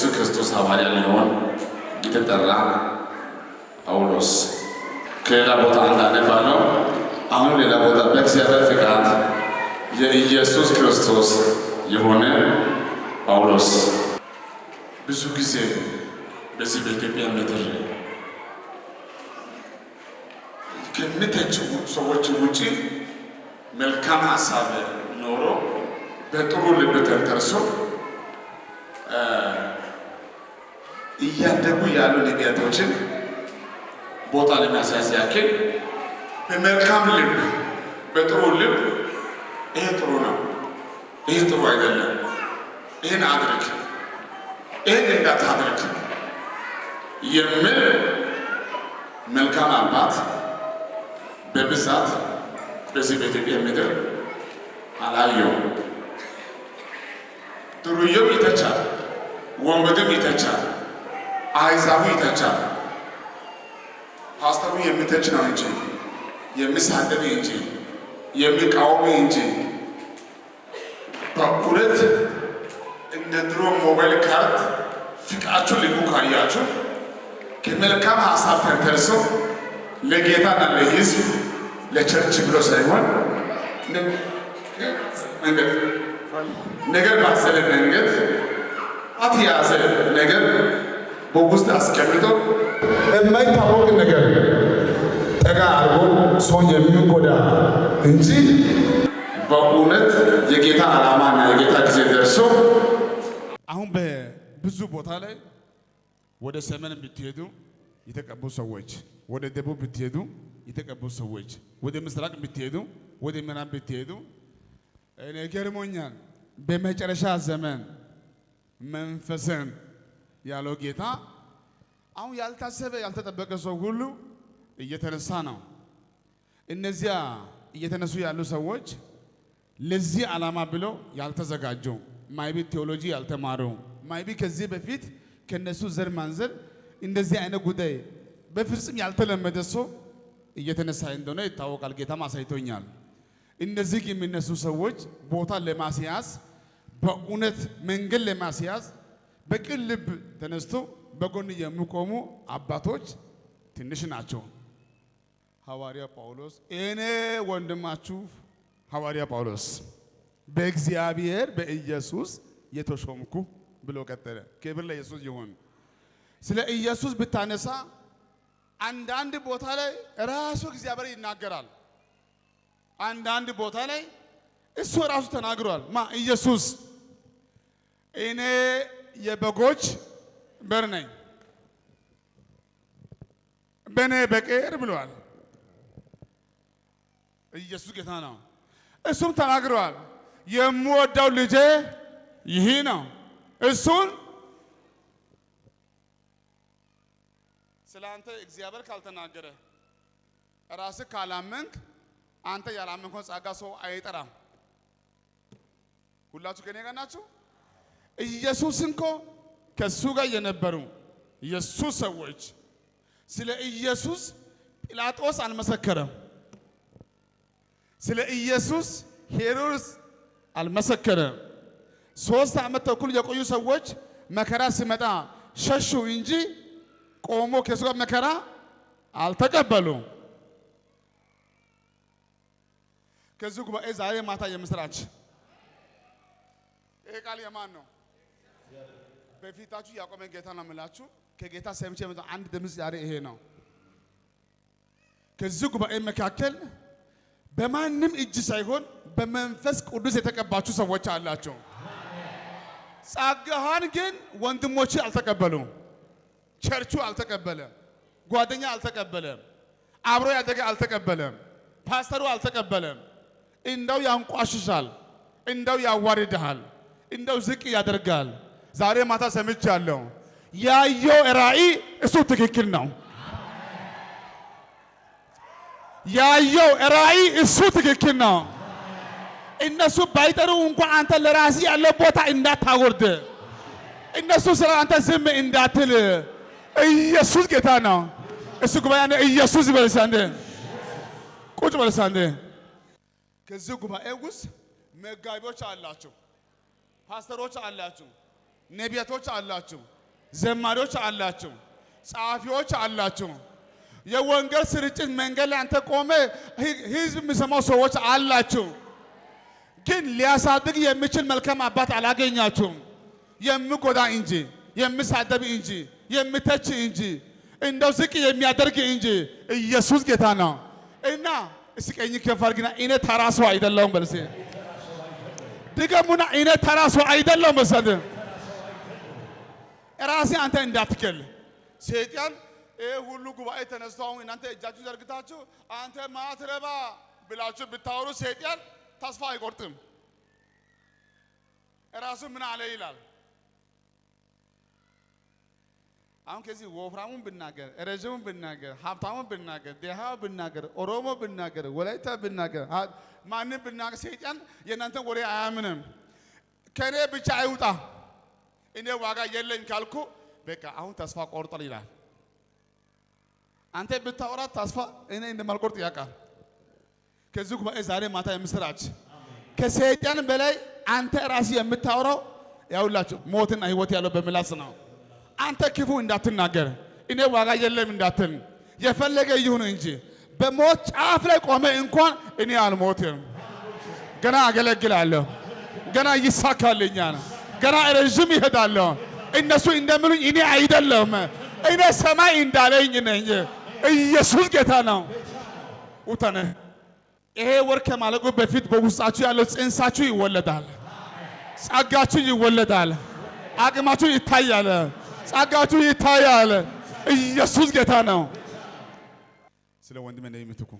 የኢየሱስ ክርስቶስ ሐዋርያ ሊሆን የተጠራ ጳውሎስ ከሌላ ቦታ እንዳነባለው አሁን ሌላ ቦታ በእግዚአብሔር ፍቃድ የኢየሱስ ክርስቶስ የሆነ ጳውሎስ ብዙ ጊዜ በዚህ በኢትዮጵያ ምድር ከሚተቹ ሰዎች ውጪ መልካም ሀሳብ ኖሮ በጥሩ ልብ ተንተርሶ እያደጉ ያሉ ነቢያቶችን ቦታ ለማስያዝ ያክል በመልካም ልብ በጥሩ ልብ ይሄ ጥሩ ነው፣ ይሄ ጥሩ አይደለም፣ ይሄን አድርግ፣ ይሄን እንዳታድርግ የሚል መልካም አባት በብዛት በዚህ በኢትዮጵያ ምድር አላየሁም። ዱርዬው ይተቻል፣ ወንበዴም ይተቻል፣ አሕዛቡ ይተቻል። ፓስተሩ የሚተች ነው እንጂ የሚሳደብ እንጂ የሚቃወም እንጂ በእውነት እንደ ድሮ ሞባይል ካርድ ፍቃችሁ ልቡ ካያችሁ ከመልካም ሀሳብ ተንተርሶ ለጌታና ለሕዝብ ለቸርች ብሎ ሳይሆን ነገር ባሰለ መንገድ አትያዘ ነገር በውስጥ አስቀምጦ የማይታወቅ ነገር ጠጋ አድርጎ ሰው የሚጎዳ እንጂ በእውነት የጌታ ዓላማና የጌታ ጊዜ ደርሶ አሁን በብዙ ቦታ ላይ ወደ ሰሜን ብትሄዱ የተቀቡ ሰዎች፣ ወደ ደቡብ ብትሄዱ የተቀቡ ሰዎች፣ ወደ ምስራቅ ብትሄዱ፣ ወደ ምዕራብ ብትሄዱ እኔ ገርሞኛል። በመጨረሻ ዘመን መንፈስን ያለው ጌታ አሁን ያልታሰበ ያልተጠበቀ ሰው ሁሉ እየተነሳ ነው። እነዚያ እየተነሱ ያሉ ሰዎች ለዚህ ዓላማ ብለው ያልተዘጋጁ ማይቢ ቴዎሎጂ ያልተማሩ ማይቢ ከዚህ በፊት ከነሱ ዘር ማንዘር እንደዚህ አይነት ጉዳይ በፍጹም ያልተለመደ ሰው እየተነሳ እንደሆነ ይታወቃል። ጌታም አሳይቶኛል። እነዚህ የሚነሱ ሰዎች ቦታ ለማስያዝ በእውነት መንገድ ለማስያዝ በቅን ልብ ተነስቶ በጎን የሚቆሙ አባቶች ትንሽ ናቸው። ሐዋርያ ጳውሎስ እኔ ወንድማችሁ ሐዋርያ ጳውሎስ በእግዚአብሔር በኢየሱስ የተሾምኩ ብሎ ቀጠለ። ክብር ለኢየሱስ ይሁን። ስለ ኢየሱስ ብታነሳ አንዳንድ ቦታ ላይ ራሱ እግዚአብሔር ይናገራል። አንዳንድ ቦታ ላይ እሱ ራሱ ተናግሯል። ኢየሱስ እኔ የበጎች በር ነኝ፣ በእኔ በቀር ብሏል። ኢየሱስ ጌታ ነው። እሱም ተናግሯል። የምወደው ልጄ ይህ ነው፣ እሱን ስላንተ እግዚአብሔር ካልተናገረ ራስህ ካላመንክ አንተ ያላመንከውን ጸጋ ሰው አይጠራም። ሁላችሁ ከኔ ጋር ናችሁ። ኢየሱስን እኮ ከሱ ጋር የነበሩ የሱ ሰዎች ስለ ኢየሱስ ጲላጦስ አልመሰከረም። ስለ ኢየሱስ ሄሮድስ አልመሰከረም። 3 ዓመት ተኩል የቆዩ ሰዎች መከራ ሲመጣ ሸሹ እንጂ ቆሞ ከሱ ጋር መከራ አልተቀበሉም። ከዚህ ጉባኤ ዛሬ ማታ የምስራች ይሄ ቃል የማን ነው? በፊታችሁ ያቆመ ጌታ ነው የምላችሁ። ከጌታ ሰምቼ የመጣው አንድ ድምፅ ዛሬ ይሄ ነው። ከዚህ ጉባኤ መካከል በማንም እጅ ሳይሆን በመንፈስ ቅዱስ የተቀባችሁ ሰዎች አላቸው። ጸጋህን ግን ወንድሞች አልተቀበሉም። ቸርቹ አልተቀበለም። ጓደኛ አልተቀበለም። አብሮ ያደገ አልተቀበለም። ፓስተሩ አልተቀበለም። እንደው ያንቋሽሻል፣ እንደው ያዋርድሃል፣ እንደው ዝቅ ያደርጋል። ዛሬ ማታ ሰምቻለሁ። ያየው ራእይ እሱ ትክክል ነው። ያየው ራእይ እሱ ትክክል ነው። እነሱ ባይጠሩ እንኳን አንተ ለራሲ ያለው ቦታ እንዳታወርድ፣ እነሱ ስለ አንተ ዝም እንዳትል። ኢየሱስ ጌታ ነው። እሱ ጉባኤ ነው። ኢየሱስ ይበልሳንደ ቁጭ በልሳንደ። ከዚህ ጉባኤ ውስጥ መጋቢዎች አላችሁ፣ ፓስተሮች አላችሁ፣ ነቢያቶች አላችሁ፣ ዘማሪዎች አላችሁ፣ ጸሐፊዎች አላችሁ። የወንጌል ስርጭት መንገድ ላይ አንተ ቆመ ህዝብ የሚሰማው ሰዎች አላችሁ። ግን ሊያሳድግ የሚችል መልካም አባት አላገኛችሁም። የሚጎዳ እንጂ የሚሳደብ እንጂ የሚተች እንጂ እንደው ዝቅ የሚያደርግ እንጂ ኢየሱስ ጌታ ነው። እና እስኪ ቀኝ ከፍ አድርግና እኔ ተራ ሰው አይደለሁም በል። ድገሙና እኔ ተራ ሰው አይደለሁም በል። ራሴ አንተ እንዳትገል ሰይጣን ሁሉ ጉባኤ ተነስተው እናንተ እጃችሁ ዘርግታችሁ አንተ ማትረባ ብላችሁ ብታወሩ ሰይጣን ተስፋ አይቆርጥም። ራሱ ምን አለ ይላል። አሁን ከዚህ ወፍራሙን ብናገር፣ ረጅሙን ብናገር፣ ሀብታሙን ብናገር፣ ደሃው ብናገር፣ ኦሮሞ ብናገር፣ ወላይታ ብናገር፣ ማንም ብናገር ሰይጣን የእናንተን ወሬ አያምንም። ከኔ ብቻ አይውጣ እኔ ዋጋ የለኝ ካልኩ በቃ አሁን ተስፋ ቆርጧል ይላል። አንተ ብታወራ ተስፋ እኔ እንደማልቆርጥ ያውቃል። ከዚህ ጉባኤ ዛሬ ማታ የምስራች ከሰይጣን በላይ አንተ ራስህ የምታወራው ያውላችሁ ሞትና ህይወት ያለው በምላስ ነው። አንተ ክፉ እንዳትናገር እኔ ዋጋ የለም እንዳትል የፈለገ ይሁን እንጂ በሞት ጫፍ ላይ ቆመ እንኳን እኔ አልሞትም፣ ገና አገለግላለሁ፣ ገና ይሳካልኛል፣ ገና ረጅም ይሄዳለሁ። እነሱ እንደምሉኝ እኔ አይደለም፣ እኔ ሰማይ እንዳለኝ ነኝ። ኢየሱስ ጌታ ነው። ውተነ ይሄ ወር ከማለቁ በፊት በውስጣችሁ ያለው ጽንሳችሁ ይወለዳል፣ ጸጋችሁ ይወለዳል፣ አቅማችሁ ይታያል፣ ጸጋችሁ ይታያል። ኢየሱስ ጌታ ነው። ስለ ወንድሜ ነው የምትኩ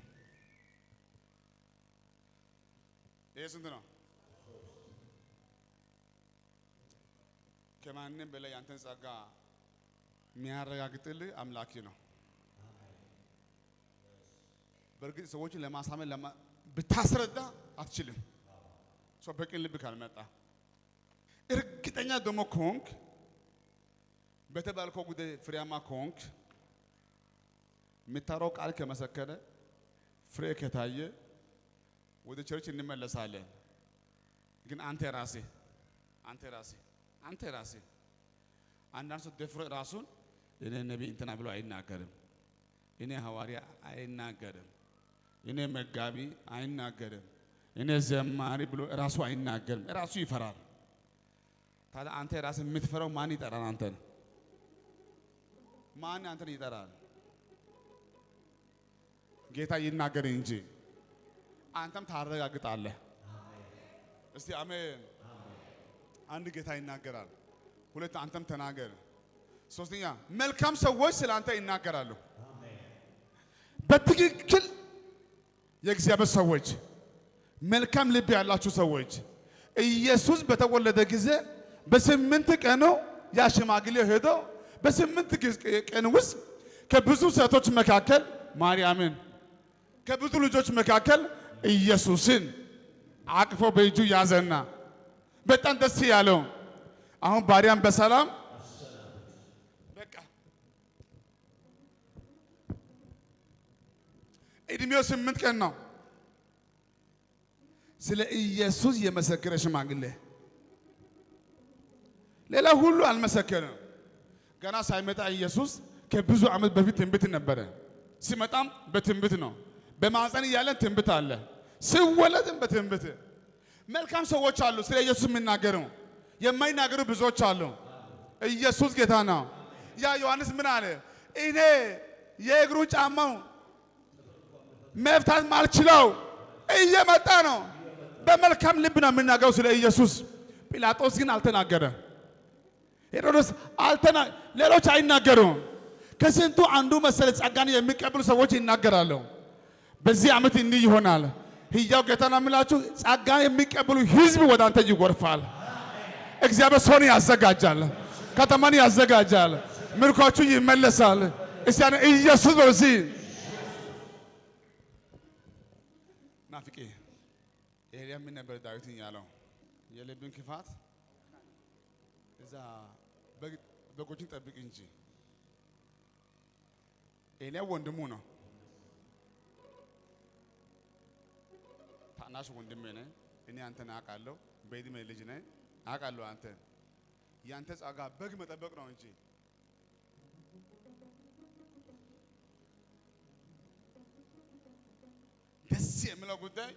ይሄ ስንት ነው? ከማንም በላይ አንተን ጸጋ የሚያረጋግጥልህ አምላኪ ነው። በእርግጥ ሰዎችን ለማሳመን ብታስረዳ አትችልም። ሰው በቅን ልብ ካልመጣ እርግጠኛ ደግሞ ከሆንክ በተባልከው ጉዳይ ፍሬያማ ከሆንክ የምታወራው ቃል ከመሰከረ ፍሬ ከታየ ወደ ቸርች እንመለሳለን። ግን አንተ ራሴ አንዳንድ ሰው ደፍሮ ራሱን እኔ ነቢይ እንትና ብሎ አይናገርም፣ እኔ ሐዋርያ አይናገርም፣ እኔ መጋቢ አይናገርም፣ እኔ ዘማሪ ብሎ ራሱ አይናገርም። ራሱ ይፈራል። ታዲያ አንተ ራስህ የምትፈራው ማን ይጠራል? አንተን ማን አንተን ይጠራል? ጌታ ይናገር እንጂ አንተም ታረጋግጣለህ። እስቲ አሜን። አንድ ጌታ ይናገራል፣ ሁለት አንተም ተናገር፣ ሶስተኛ መልካም ሰዎች ስለ አንተ ይናገራሉ። በትክክል የእግዚአብሔር ሰዎች፣ መልካም ልብ ያላችሁ ሰዎች ኢየሱስ በተወለደ ጊዜ በ8 ቀኑ ያ ሽማግሌ ሄዶ በ8 ቀን ውስጥ ከብዙ ሴቶች መካከል ማርያምን ከብዙ ልጆች መካከል ኢየሱስን አቅፎ በእጁ ያዘና በጣም ደስ ያለው አሁን ባሪያም በሰላም በቃ እድሜው 8 ቀን ነው። ስለ ኢየሱስ የመሰከረ ሽማግሌ ሌላ ሁሉ አልመሰከረም። ገና ሳይመጣ ኢየሱስ ከብዙ ዓመት በፊት ትንቢት ነበረ። ሲመጣም በትንቢት ነው። በማህፀን እያለን ትንቢት አለ። ሲወለድም በትንቢት መልካም ሰዎች አሉ። ስለ ኢየሱስ የሚናገሩ የማይናገሩ ብዙዎች አሉ። ኢየሱስ ጌታ ነው። ያ ዮሐንስ ምን አለ? እኔ የእግሩ ጫማው መፍታት ማልችለው እየመጣ ነው። በመልካም ልብ ነው የምናገረው ስለ ኢየሱስ። ጲላጦስ ግን አልተናገረም። ሄሮድስ ሌሎች አይናገሩም። ከስንቱ አንዱ መሰለ ጸጋን የሚቀበሉ ሰዎች ይናገራሉ። በዚህ ዓመት እንዲህ ይሆናል። ሕያው ጌታ ነው የምላችሁ፣ ጸጋን የሚቀበሉ ሕዝብ ወደ አንተ ይጎርፋል። እግዚአብሔር ሰውን ያዘጋጃል፣ ከተማን ያዘጋጃል፣ ምርኳችሁ ይመለሳል። እስቲ ኢየሱስ በዚህ ናፍቄ ኤልያ ምን ነበር ዳዊትን ያለው? የልብን ክፋት እዛ በጎችን ጠብቅ እንጂ። ኤልያ ወንድሙ ነው። ታናሽ ወንድሜ ነህ። እኔ አንተን አውቃለሁ። በዕድሜ ልጅ ነህ። አውቃለሁ አንተ ያንተ ጸጋ በግ መጠበቅ ነው እንጂ ደስ የሚለው ጉዳይ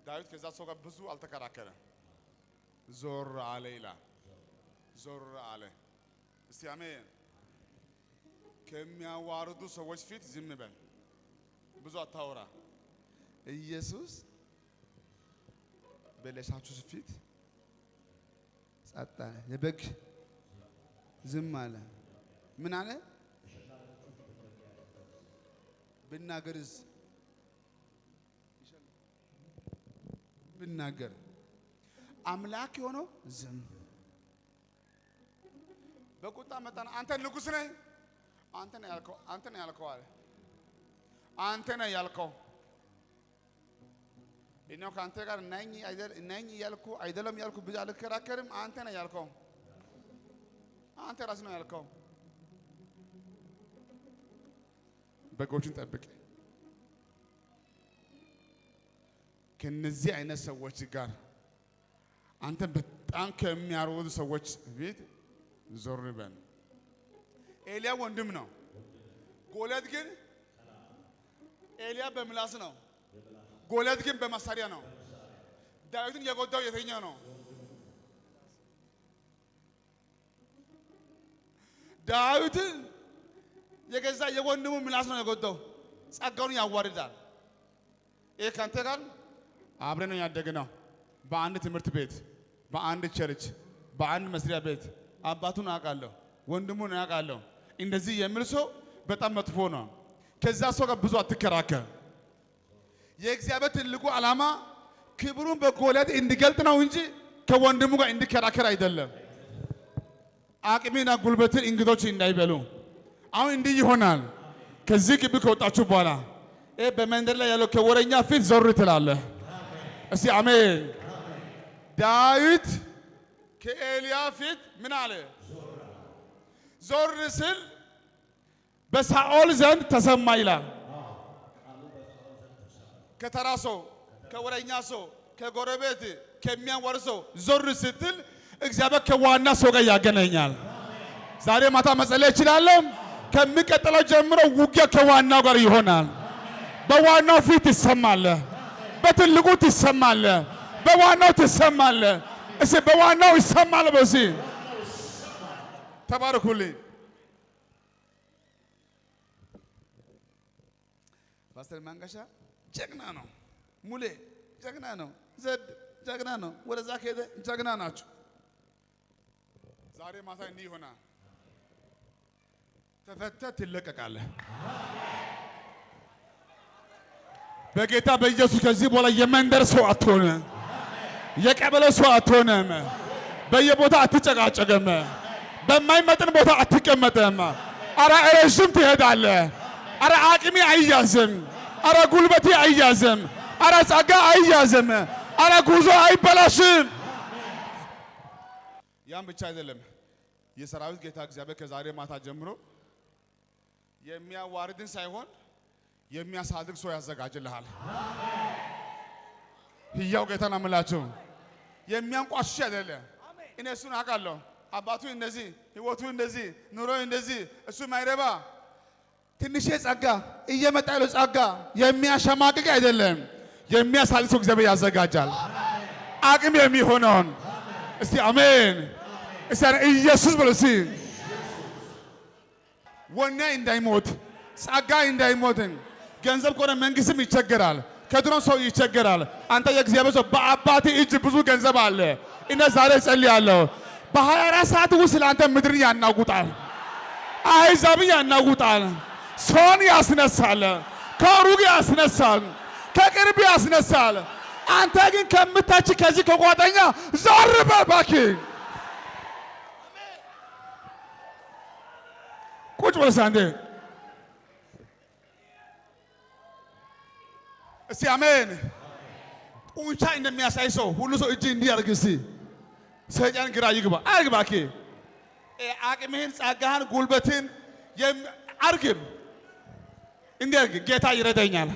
ዳዊት ከዛ ሰው ጋር ብዙ አልተከራከረም። ዞር አለ ይላል። ዞር አለ። እስቲ አሜን። ከሚያዋርዱ ሰዎች ፊት ዝም በል፣ ብዙ አታወራ። ኢየሱስ በለሻችሁ ፊት ጸጥ አለ። የበግ ዝም አለ። ምን አለ? ብናገርስ ብናገር አምላክ የሆነው ዝም። በቁጣ መጣና አንተ ንጉሥ ነህ፣ አንተ ነህ ያልከው፣ አንተ ነህ ያልከው አለ። አንተ ነህ ያልከው እኔው ካንተ ጋር ነኝ ያልኩ አይደለም ያልኩ ብዙ አልከራከርም። አንተ ነህ ያልከው፣ አንተ ራስህ ነው ያልከው። በጎችን ጠብቅ። ከነዚህ አይነት ሰዎች ጋር አንተ በጣም ከሚያርወዱ ሰዎች ፊት ዞር በል። ኤልያ ወንድም ነው። ጎልያድ ግን ኤልያ በምላስ ነው፣ ጎልያድ ግን በመሳሪያ ነው። ዳዊትን የጎዳው የትኛው ነው? ዳዊትን የገዛ የወንድሙ ምላስ ነው የጎዳው። ጸጋውን ያዋርዳል። ይሄ ካንተ ጋር አብረን ነው ያደግነው። በአንድ ትምህርት ቤት፣ በአንድ ቸርች፣ በአንድ መስሪያ ቤት አባቱን አውቃለሁ፣ ወንድሙን አውቃለሁ። እንደዚህ የሚል ሰው በጣም መጥፎ ነው። ከዛ ሰው ጋር ብዙ አትከራከር። የእግዚአብሔር ትልቁ ዓላማ ክብሩን በጎልያድ እንዲገልጥ ነው እንጂ ከወንድሙ ጋር እንዲከራከር አይደለም። አቅሜና ጉልበትን እንግዶች እንዳይበሉ። አሁን እንዲህ ይሆናል። ከዚህ ግቢ ከወጣችሁ በኋላ በመንደር ላይ ያለው ከወረኛ ፊት ዞር ትላለህ። እስቲ አሜን። ዳዊት ከኤልያ ፊት ምን አለ? ዞር ስል በሳኦል ዘንድ ተሰማ ይላል። ከተራ ሰው፣ ከወረኛ ሰው፣ ከጎረቤት ከሚያወር ሰው ዞር ስትል እግዚአብሔር ከዋና ሰው ጋር ያገናኛል። ዛሬ ማታ መጸለይ እችላለሁ። ከሚቀጥለው ጀምሮ ውጊያ ከዋናው ጋር ይሆናል። በዋናው ፊት ትሰማለህ፣ በትልቁ ትሰማለህ፣ በዋናው ትሰማለህ። እስኪ በዋናው ይሰማል። በዚህ ተባረኩልኝ። ፓስተር መንገሻ ጀግና ነው፣ ሙሌ ጀግና ነው፣ ዘድ ጀግና ነው፣ ወደዛ ከሄደ ጀግና ናቸው። ዛሬ ማታ እንዲህ ይሆናል። ተፈተህ ትለቀቃለህ። በጌታ በኢየሱስ ከዚህ በኋላ የመንደር ሰው አትሆንም፣ የቀበሌ ሰው አትሆንም፣ በየቦታ አትጨቃጨቅም፣ በማይመጥን ቦታ አትቀመጥም። አረ ረዥም ትሄዳለህ። አረ አቅሜ አይያዝም፣ አረ ጉልበቴ አይያዝም፣ አረ ጸጋ አይያዝም፣ አረ ጉዞ አይበላሽም። ያን ብቻ አይደለም። የሰራዊት ጌታ እግዚአብሔር ከዛሬ ማታ ጀምሮ የሚያዋርድን ሳይሆን የሚያሳድግ ሰው ያዘጋጅልሃል። ሕያው ጌታ ነው የምላችሁ። የሚያንቋሽሽ አይደለም። እኔ እሱን አውቃለሁ። አባቱ እንደዚህ፣ ህይወቱ እንደዚህ፣ ኑሮ እንደዚህ፣ እሱ ማይረባ ትንሽ ጸጋ እየመጣ ያለው ጸጋ የሚያሸማቅቅ አይደለም። የሚያሳድግ ሰው እግዚአብሔር ያዘጋጃል። አቅም የሚሆነውን እስቲ አሜን። እስቲ ኢየሱስ ብሎ እስቲ ወኔ እንዳይሞት ጸጋ እንዳይሞት። ገንዘብ ከሆነ መንግስትም ይቸገራል፣ ከድሮ ሰው ይቸገራል። አንተ የእግዚአብሔር ሰው በአባቴ እጅ ብዙ ገንዘብ አለ። እኔ ዛሬ ጸልያለሁ። በ24 ሰዓት ውስጥ ለአንተ ምድርን ያናውጣል፣ አሕዛብን ያናውጣል። ሰውን ያስነሳል፣ ከሩቅ ያስነሳል፣ ከቅርብ ያስነሳል። አንተ ግን ከምታች ከዚህ ከጓደኛ ዞር በል እባክህ። ቁጭ በል አንዴ። እስቲ አሜን። ጡንቻ እንደሚያሳይ ሰው ሁሉ ሰው እጅ እንዲህ ያድርግ። እስቲ ሰይጣን ግራ ይግባ አርግባ። አቅምህን፣ ጸጋህን፣ ጉልበትን አርግም። እንዲህ አርግ። ጌታ ይረዳኛል።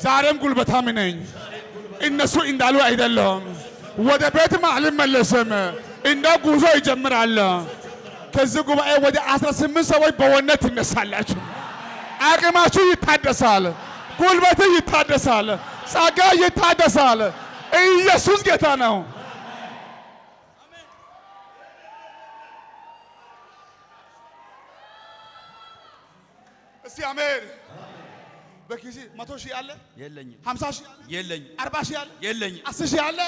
ዛሬም ጉልበታም ነኝ። እነሱ እንዳሉ አይደለም። ወደ ቤትም አልመለስም። እንደ ጉዞ ይጀምራል። ከዚህ ጉባኤ ወደ 18 ሰዎች በወነት ትነሳላችሁ። አቅማችሁ ይታደሳል። ጉልበት ይታደሳል። ጸጋ ይታደሳል። ኢየሱስ ጌታ ነው። እስቲ አሜን። በኪሲ 100 ሺህ አለ የለኝም። 50 ሺህ አለ የለኝም። 40 ሺህ አለ የለኝም። 10 ሺህ አለ።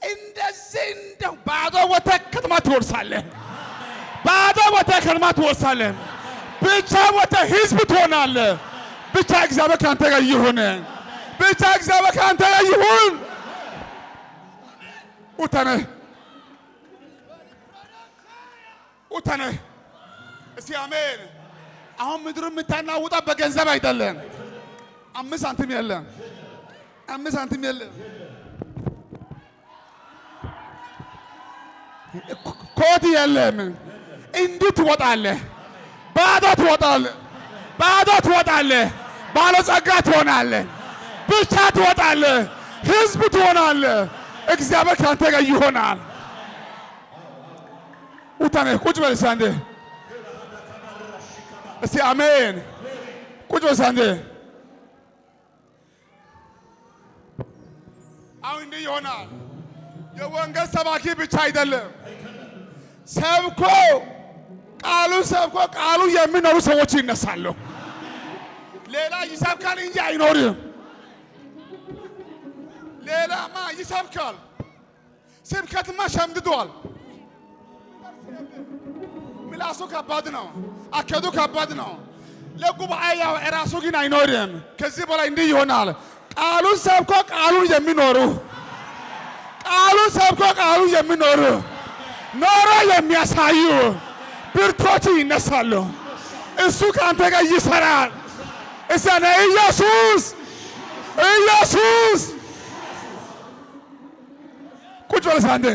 እንደዚህ እንደው ባዶ ወተህ ከተማ ትወርሳለህ። ባዶ ወተህ ከተማ ትወርሳለህ። ብቻ ወተህ ህዝብ ትሆናለህ። ብቻ እግዚአብሔር ካንተ ጋር ይሁን። ብቻ እግዚአብሔር ካንተ ጋር ይሁን። ውተነ እስቲ አሜን። አሁን ምድሩን የምታናውጣ በገንዘብ አይደለም። 5 ሳንቲም የለም። 5 ሳንቲም የለም። ኮት የለም። እንዲህ ትወጣለህ። ባዶ ትወጣለህ። ባዶ ትወጣለህ። ባለጸጋ ትሆናለህ። ብቻ ትወጣለህ። ህዝብ ትሆናለህ። እግዚአብሔር ካንተ ጋር ይሆናል። ውታኔ ቁጭ በል እስኪ አንዴ። እስቲ አሜን። ቁጭ በል እስኪ አንዴ። አሁን እንዲህ ይሆናል። የወንጌል ሰባኪ ብቻ አይደለም። ሰብኮ ቃሉ የሚኖሩ ሰዎች ይነሳሉ። ሌላ ይሰብካል እንጂ አይኖርም። ሌላማ ይሰብካል። ስብከትማ ሸምድዷል። ምላሱ ከባድ ነው። አካሄዱ ከባድ ነው። ለጉባኤ ያው እራሱ ግን አይኖርም። ከዚህ በላይ እንዲህ ይሆናል። ቃሉን ሰብኮ ቃሉን የሚኖሩ ኖሮ የሚያሳዩ ብርቶች ይነሳሉ። እሱ ከአንተ ጋር ይሰራል። እሰነ ኢየሱስ ቁጭ በል አንዴ።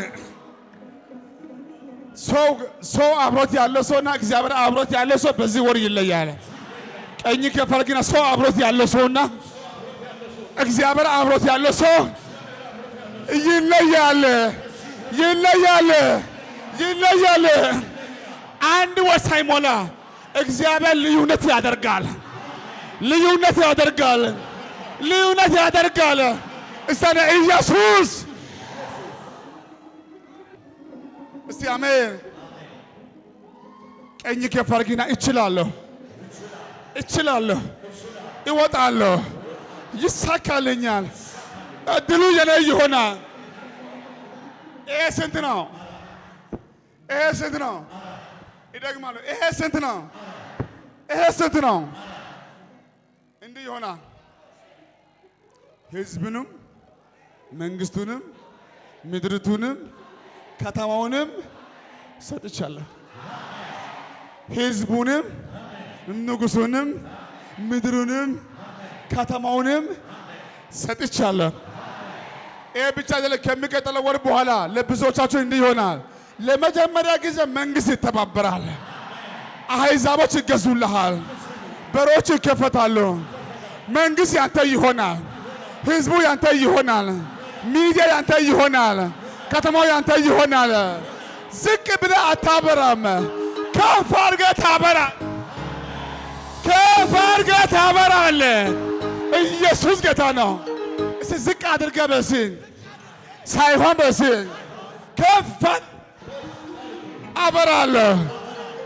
ሰው አብሮት ያለው ሰውና እግዚአብሔር አብሮት ያለው ሰው በዚህ ወር ይለያል። ቀኝ ከፈልግና ሰው አብሮት ያለው ሰውና እግዚአብሔር አብሮት ያለው ሰው ይለያል። አንድ ወር ሳይሞላ እግዚአብሔር ልዩነት ያደርጋል። እሰነ ኢየሱስ እስቲ አሜን። ቀኝ ከፍ አድርጊና እችላለሁ፣ እወጣለሁ፣ ይሳካልኛል፣ እድሉ የኔ ይሆናል። ይሄ ስንት ነው? ይደግማለሁ። ይሄ ስንት ነው? እንዲህ ይሆናል። ህዝብንም መንግስቱንም ምድርቱንም ከተማውንም ሰጥቻለሁ። ህዝቡንም ንጉሱንም ምድሩንም ከተማውንም ሰጥቻለሁ። ይሄ ብቻ አይደለም። ከሚቀጥለው ወር በኋላ ለብዙዎቻችሁ እንዲህ ይሆናል። ለመጀመሪያ ጊዜ መንግስት ይተባበራል። አህዛቦች ይገዙልሃል። በሮች ይከፈታሉ። መንግስት ያንተ ይሆናል። ህዝቡ ያንተ ይሆናል። ሚዲያ ያንተ ይሆናል። ከተማው ያንተ ይሆናል። ዝቅ ብለህ አታበራም። ከፍ አድርገህ ታበራለህ። ኢየሱስ ጌታ ነው። እስቲ ዝቅ አድርገህ በስኝ ሳይሆን በስኝ ከፍ አበራለሁ።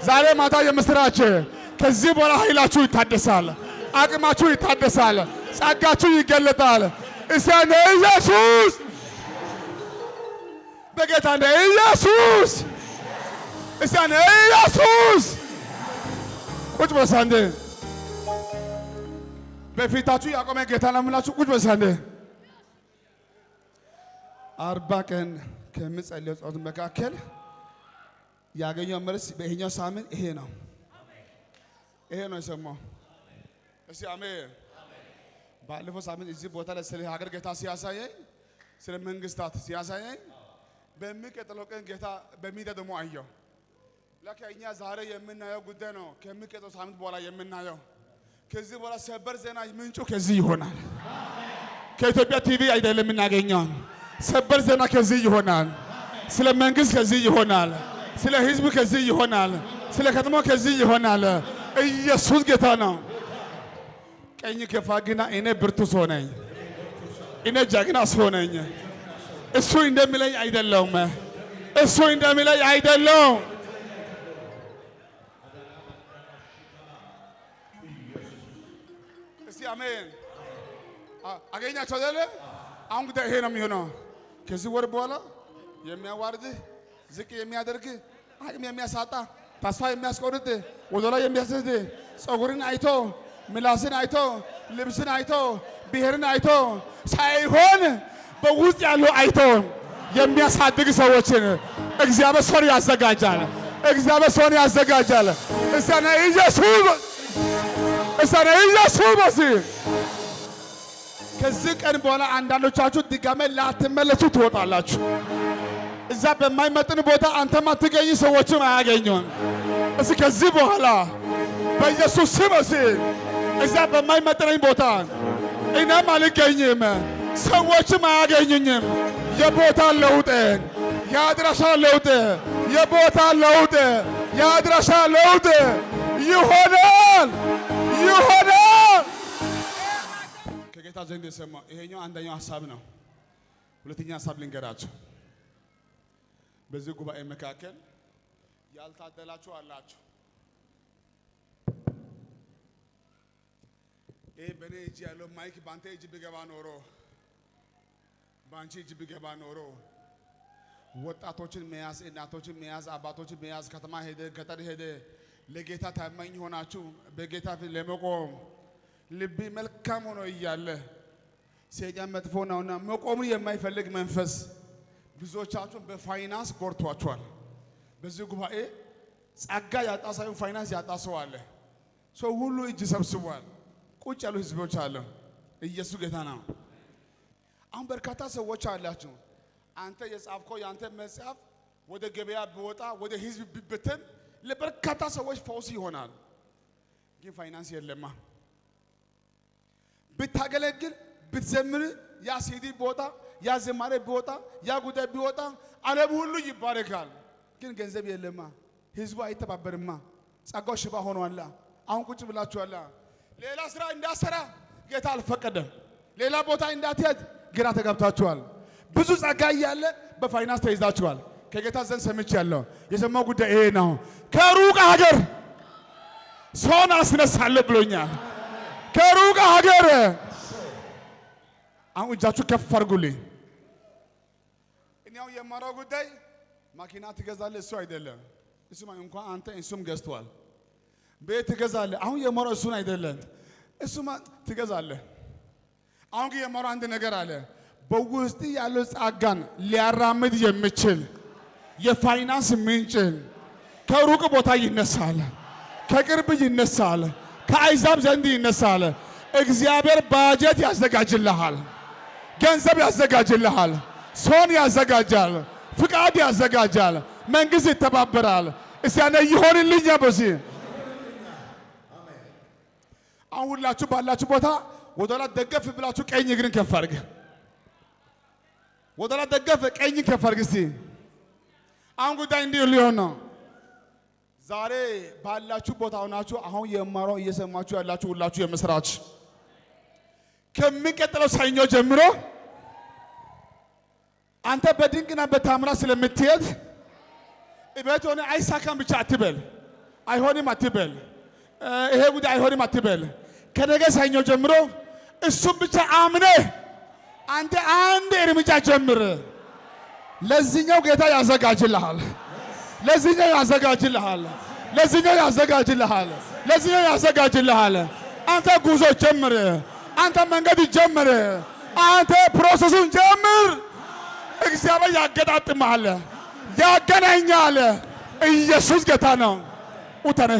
ዛሬ ማታ የምስራች ከዚህ በኋላ ኃይላችሁ ይታደሳል። አቅማችሁ ይታደሳል። ጸጋችሁ ይገለጣል። እስቲ ኢየሱስ በጌታ እንደ ኢየሱስ እስቲ ኢየሱስ ቁጭ በሳንዴ በፊታችሁ ያቆመ ጌታ ለምላችሁ ቁጭ በሳንዴ 40 ቀን ከምጸልየው ጸሎት መካከል ያገኘው መልስ በይሄኛው ሳምንት ይሄ ነው የሰማው። እስቲ አሜን። ባለፈው ሳምንት እዚህ ቦታ ላይ ስለ ሀገር ጌታ ሲያሳየኝ፣ ስለ መንግስታት ሲያሳየኝ በሚቀጥለው ቀን ጌታ በሚዲያ ደግሞ አየው። ለካ እኛ ዛሬ የምናየው ጉዳይ ነው ከሚቀጥለው ሳምንት በኋላ የምናየው። ከዚህ በኋላ ሰበር ዜና ምንጩ ከዚህ ይሆናል። ከኢትዮጵያ ቲቪ አይደለም የምናገኘው። ሰበር ዜና ከዚህ ይሆናል። ስለ መንግስት ከዚህ ይሆናል። ስለ ህዝብ ከዚህ ይሆናል። ስለ ከተማ ከዚህ ይሆናል። ኢየሱስ ጌታ ነው። ቀኝ ከፋግና እኔ ብርቱ ሰው ነኝ። እኔ ጀግና ሰው ነኝ። እሱ እንደሚለኝ አይደለሁም። እሱ እንደሚለኝ አይደለሁም። እስቲ አሜን። አገኛቸው አይደለ? አሁን ጉዳይ ይሄ ነው የሚሆነው። ከዚህ ወር በኋላ የሚያዋርድህ ዝቅ የሚያደርግህ አቅም የሚያሳጣ ተስፋ የሚያስቆርጥ ወደኋላ የሚያስድ ፀጉርን አይቶ ምላስን አይቶ ልብስን አይቶ ብሔርን አይቶ ሳይሆን በውስጥ ያለው አይቶ የሚያሳድግ ሰዎችን እግዚአብሔር ሰውን ያዘጋጃል። እግዚአብሔር ሰውን ያዘጋጃል። እሰነ ኢየሱስ ከዚህ ቀን በኋላ አንዳንዶቻችሁ ድጋሜ ላትመለሱ ትወጣላችሁ። እዛ በማይመጥን ቦታ አንተም አትገኝ፣ ሰዎችም አያገኙም። እስኪ ከዚህ በኋላ በኢየሱስ ስም እዛ በማይመጥነኝ ቦታ እኔም አልገኝም፣ ሰዎችም አያገኙኝም። የቦታ ለውጥ፣ የአድራሻ ለውጥ፣ የቦታ ለውጥ፣ የአድራሻ ለውጥ ይሆናል። ከጌታ ዘንድ የሰማው ይሄኛው አንደኛው ሐሳብ ነው። ሁለተኛ ሐሳብ ልንገራችሁ። በዚህ ጉባኤ መካከል ያልታደላችሁ አላችሁ። ይሄ በኔ እጅ ያለው ማይክ ባንተ እጅ ቢገባ ኖሮ ባንቺ እጅ ቢገባ ኖሮ ወጣቶችን መያዝ፣ እናቶችን መያዝ፣ አባቶችን መያዝ፣ ከተማ ሄደ ገጠር ሄደ ለጌታ ታማኝ ሆናችሁ በጌታ ፊት ለመቆም ልብ መልካም ሆኖ እያለ ሰይጣን መጥፎ ነውና መቆምን የማይፈልግ መንፈስ ብዙዎቻችሁን በፋይናንስ ጎርቷቸዋል። በዚህ ጉባኤ ጸጋ ያጣ ሳይሆን ፋይናንስ ያጣ ሰው አለ። ሰው ሁሉ እጅ ሰብስቧል። ቁጭ ያሉ ህዝቦች አለ። ኢየሱስ ጌታ ነው። አሁን በርካታ ሰዎች አላችሁ። አንተ የጻፍከው ያንተ መጽሐፍ ወደ ገበያ ቢወጣ ወደ ህዝብ ቢበተን ለበርካታ ሰዎች ፈውስ ይሆናል። ግን ፋይናንስ የለማ። ብታገለግል ብትዘምር ያ ሲዲ ቢወጣ ያ ዘማሬ ቢወጣ ያ ጉዳይ ቢወጣ ዓለም ሁሉ ይባረካል። ግን ገንዘብ የለማ። ህዝቡ አይተባበርማ። ጸጋው ሽባ ሆኗል። አሁን ቁጭ ብላችኋል። ሌላ ስራ እንዳሰራ ጌታ አልፈቀደም። ሌላ ቦታ እንዳትሄድ ግራ ተጋብታችኋል። ብዙ ጸጋ እያለ በፋይናንስ ተይዛችኋል። ከጌታ ዘንድ ሰምቻለሁ። የሰማው ጉዳይ ይሄ ነው። ከሩቅ ሀገር ሰውን አስነሳለሁ ብሎኛል። ከሩቅ ሀገር አሁን እጃችሁ ከፍ አድርጉልኝ። እኛው የማራው ጉዳይ ማኪና ትገዛለህ፣ እሱ አይደለም። እሱማ እንኳን አንተ እሱም ገዝቷል። ቤት ትገዛለህ። አሁን የማራው እሱን አይደለም። እሱማ ትገዛለህ። አሁን ግን የማራው አንድ ነገር አለ። በውስጥ ያለው ጸጋን ሊያራምድ የሚችል የፋይናንስ ምንጭ ከሩቅ ቦታ ይነሳል፣ ከቅርብ ይነሳል፣ ከአይዛብ ዘንድ ይነሳል። እግዚአብሔር ባጀት ያዘጋጅልሃል፣ ገንዘብ ያዘጋጅልሃል፣ ሰውን ያዘጋጃል፣ ፍቃድ ያዘጋጃል፣ መንግስት ይተባበራል። እስቲ ያኔ ይሆንልኝ በዚህ አሁን ሁላችሁ ባላችሁ ቦታ ወደላ ደገፍ ብላችሁ ቀኝ እግርን ከፍ አድርግ። ወደላ ደገፍ ቀኝ ከፍ አድርግ እስቲ። አሁን ጉዳይ እንዲህ ሊሆን ነው። ዛሬ ባላችሁ ቦታ ሆናችሁ አሁን የማራው እየሰማችሁ ያላችሁ ሁላችሁ የምስራች ከሚቀጥለው ሰኞ ጀምሮ አንተ በድንቅና በታምራት ስለምትሄድ እቤት ሆነ አይሳካም ብቻ አትበል፣ አይሆንም አትበል፣ ይሄ ጉዳይ አይሆንም አትበል። ከነገ ሰኞ ጀምሮ እሱም ብቻ አምነህ አንተ አንድ እርምጃ ጀምር። ለዚህኛው ጌታ ያዘጋጅልሃል። ለዚህኛው ያዘጋጅልሃል። ለዚህኛው ያዘጋጅልሃል። ለዚህኛው ያዘጋጅልሃል። አንተ ጉዞ ጀምር። አንተ መንገድ ጀምር። አንተ ፕሮሰሱን ጀምር። እግዚአብሔር ያገጣጥማል፣ ያገናኛል። ኢየሱስ ጌታ ነው። ኡተነ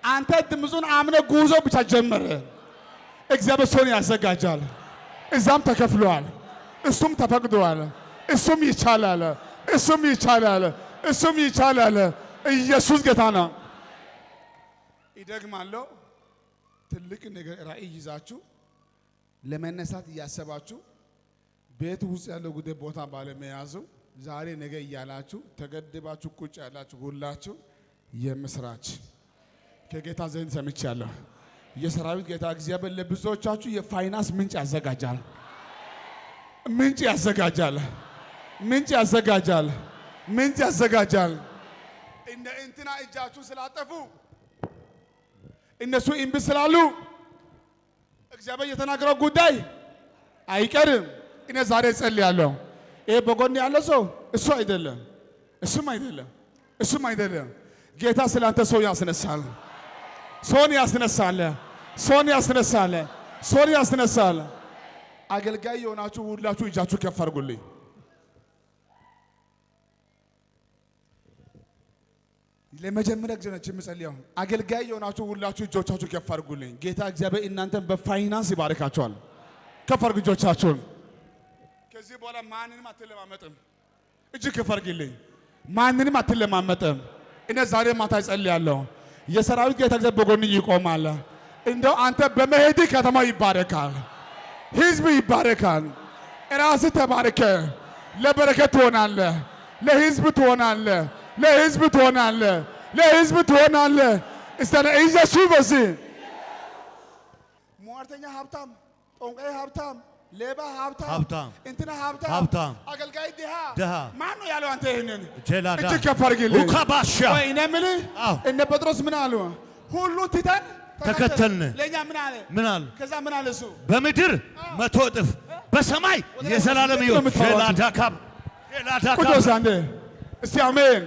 አንተ ድምፁን አምነህ ጉዞ ብቻ ጀምር። እግዚአብሔር ሰውን ያዘጋጃል። እዛም ተከፍሏል፣ እሱም ተፈቅዷል፣ እሱም ይቻላል፣ እሱም ይቻላል፣ እሱም ይቻላል። ኢየሱስ ጌታ ነው። ይደግማለሁ። ትልቅ ነገር ራእይ ይዛችሁ ለመነሳት እያሰባችሁ ቤት ውስጥ ያለው ጉዳይ ቦታ ባለመያዙ ዛሬ ነገ እያላችሁ ተገድባችሁ ቁጭ ያላችሁ ሁላችሁ የምስራች ከጌታ ዘንድ ሰምቻለሁ። የሰራዊት ጌታ እግዚአብሔር ለብዙዎቻችሁ የፋይናንስ ምንጭ ያዘጋጃል። ምንጭ ያዘጋጃል። ምንጭ ያዘጋጃል። ምንጭ ያዘጋጃል። እንትና እጃችሁ ስላጠፉ እነሱ እምቢ ስላሉ እግዚአብሔር የተናገረው ጉዳይ አይቀርም። እኔ ዛሬ ጸልያለሁ። ይሄ በጎን ያለው ሰው እሱ አይደለም፣ እሱም አይደለም፣ እሱም አይደለም። ጌታ ስላንተ ሰው ያስነሳል። ሰውን ያስነሳል። ሰውን ያስነሳል። ሰውን ያስነሳል። አገልጋይ የሆናችሁ ሁላችሁ እጃችሁ ከፍ አድርጉልኝ። ለመጀመሪያ ጊዜ ነው የምጸልየው። አገልጋይ የሆናችሁ ሁላችሁ እጆቻችሁ ከፍ አድርጉልኝ። ጌታ እግዚአብሔር እናንተን በፋይናንስ ይባርካችኋል። ከፍ አድርጉ እጆቻችሁን። ከዚህ በኋላ ማንንም አትለማመጥም። እጅ ከፍ አድርግልኝ። ማንንም አትለማመጥም። እኔ ዛሬ ማታ እጸልያለሁ። የሰራዊት ጌታ እግዚአብሔር በጎን ይቆማል። እንደው አንተ በመሄድ ከተማው ይባረካል፣ ህዝብ ይባረካል። ራስህ ተባረከ። ለበረከት ትሆናለህ። ለህዝብ ትሆናለህ። ለህዝብ ትሆናለህ። ለህዝብ ትሆናለህ። እስቲ ኢየሱስ በዚህ ሟርተኛ ሀብታም፣ ጠንቋይ ሀብታም፣ ሌባ ሀብታም፣ እንትና ሀብታም፣ አገልጋይ ድሃ ማን ነው ያለው? አንተ ይሄንን እጅ ከፍ አድርግልኝ። ወይ እኔ የምልህ እነ ጴጥሮስ ምን አሉ? ሁሉ ትተን ተከተልን። ለኛ ምን አለ? ከዛ ምን አለ እሱ? በምድር 100 እጥፍ በሰማይ የዘላለም ሕይወት ሸላዳካብ ቁጭ አንዴ እስቲ አሜን።